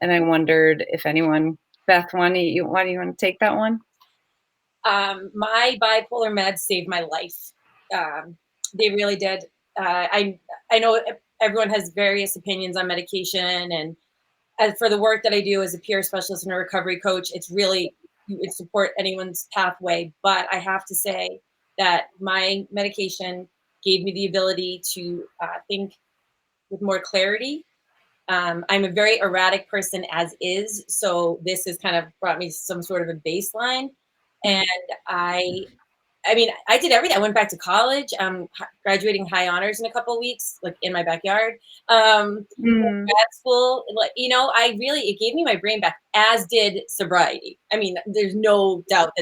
And I wondered if anyone, Beth, why do you want to take that one? My bipolar meds saved my life. They really did. I know everyone has various opinions on medication, and as for the work that I do as a peer specialist and a recovery coach, it's really, it support anyone's pathway. But I have to say that my medication gave me the ability to think with more clarity. I'm a very erratic person as is, so this has kind of brought me some sort of a baseline. And I mean, I did everything. I went back to college. Graduating high honors in a couple of weeks, like in my backyard. Grad school, like, you know, it gave me my brain back, as did sobriety. I mean, there's no doubt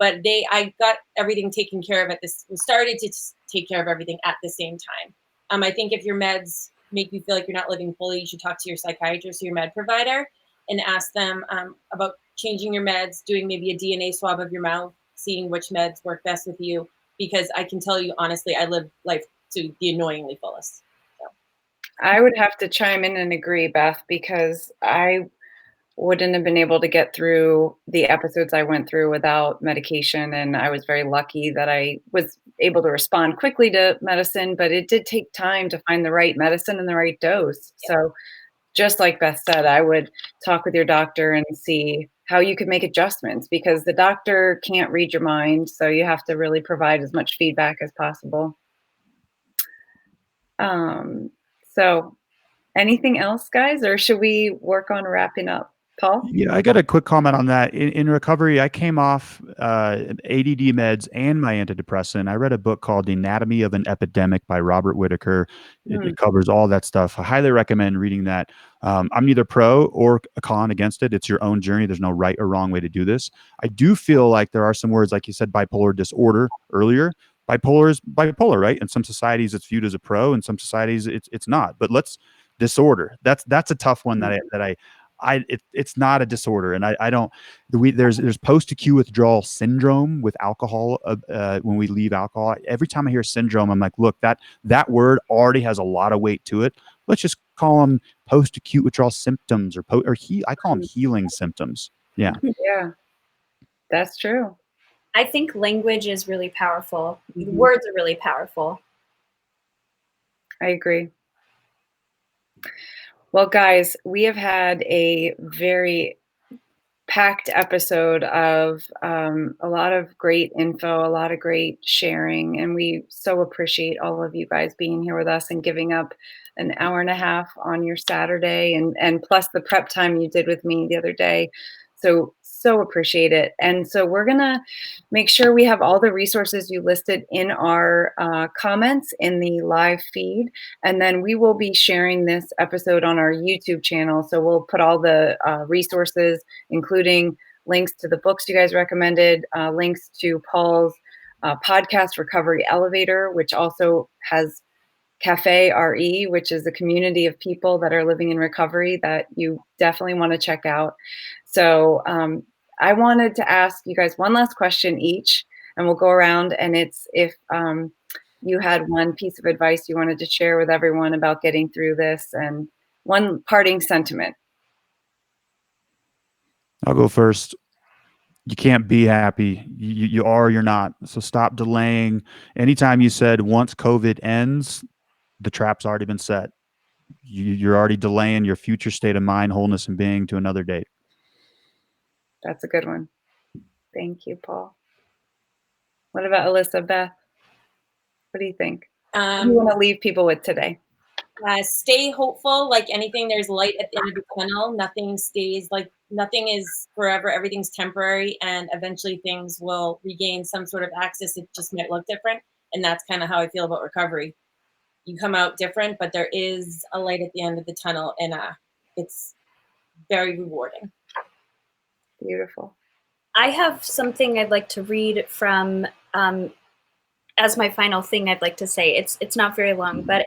but I got everything taken care of started to take care of everything at the same time. I think if your meds make you feel like you're not living fully, you should talk to your psychiatrist or your med provider and ask them about changing your meds, doing maybe a DNA swab of your mouth, seeing which meds work best with you, because I can tell you honestly, I live life to the annoyingly fullest. So. I would have to chime in and agree, Beth, because I wouldn't have been able to get through the episodes I went through without medication. And I was very lucky that I was able to respond quickly to medicine, but it did take time to find the right medicine and the right dose. Yeah. So just like Beth said, I would talk with your doctor and see how you could make adjustments, because the doctor can't read your mind. So you have to really provide as much feedback as possible. So anything else, guys, or should we work on wrapping up? Paul? Yeah, I got a quick comment on that. In recovery, I came off ADD meds and my antidepressant. I read a book called The Anatomy of an Epidemic by Robert Whitaker. It covers all that stuff. I highly recommend reading that. I'm neither pro or a con against it. It's your own journey. There's no right or wrong way to do this. I do feel like there are some words, like you said, bipolar disorder earlier. Bipolar is bipolar, right? In some societies, it's viewed as a pro. In some societies, it's not. But disorder. That's a tough one it's not a disorder, and I don't. There's post-acute withdrawal syndrome with alcohol. When we leave alcohol, every time I hear syndrome, I'm like, look, that word already has a lot of weight to it. Let's just call them post-acute withdrawal symptoms, I call them healing symptoms. Yeah, yeah, that's true. I think language is really powerful. Words are really powerful. I agree. Well, guys, we have had a very packed episode of a lot of great info, a lot of great sharing, and we so appreciate all of you guys being here with us and giving up an hour and a half on your Saturday, and plus the prep time you did with me the other day. So appreciate it. And so we're gonna make sure we have all the resources you listed in our comments in the live feed. And then we will be sharing this episode on our YouTube channel. So we'll put all the resources, including links to the books you guys recommended, links to Paul's podcast, Recovery Elevator, which also has Cafe RE, which is a community of people that are living in recovery that you definitely want to check out. So I wanted to ask you guys one last question each, and we'll go around, and it's if you had one piece of advice you wanted to share with everyone about getting through this, and one parting sentiment. I'll go first. You can't be happy. You are or you're not. So stop delaying. Anytime you said once COVID ends, the trap's already been set. You're already delaying your future state of mind, wholeness, and being to another date. That's a good one. Thank you, Paul. What about Alyssa, Beth? What do you think? What do you want to leave people with today? Stay hopeful. Like anything, there's light at the end of the tunnel. Nothing stays, like nothing is forever. Everything's temporary, and eventually things will regain some sort of access. It just might look different, and that's kind of how I feel about recovery. You come out different, but there is a light at the end of the tunnel, and it's very rewarding. Beautiful. I have something I'd like to read from as my final thing I'd like to say. It's not very long, but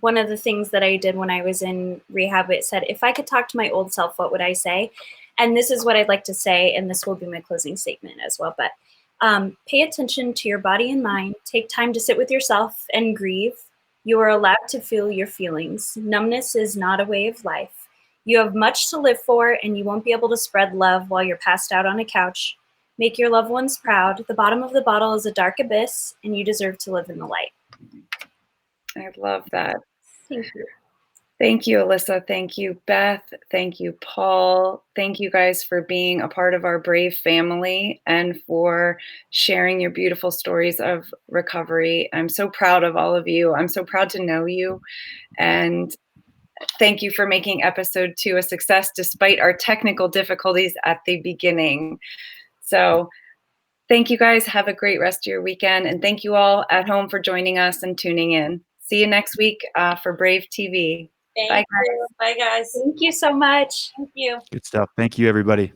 one of the things that I did when I was in rehab, it said, if I could talk to my old self, what would I say? And this is what I'd like to say, and this will be my closing statement as well. But pay attention to your body and mind. Take time to sit with yourself and grieve. You are allowed to feel your feelings. Numbness is not a way of life. You have much to live for, and you won't be able to spread love while you're passed out on a couch. Make your loved ones proud. The bottom of the bottle is a dark abyss, and you deserve to live in the light. I love that. Thank you. Thank you, Alyssa. Thank you, Beth. Thank you, Paul. Thank you guys for being a part of our Brave family and for sharing your beautiful stories of recovery. I'm so proud of all of you. I'm so proud to know you. And thank you for making episode 2 a success despite our technical difficulties at the beginning. So thank you guys. Have a great rest of your weekend. And thank you all at home for joining us and tuning in. See you next week for BraveTV. Bye, guys. Bye, guys. Thank you so much. Thank you. Good stuff. Thank you, everybody.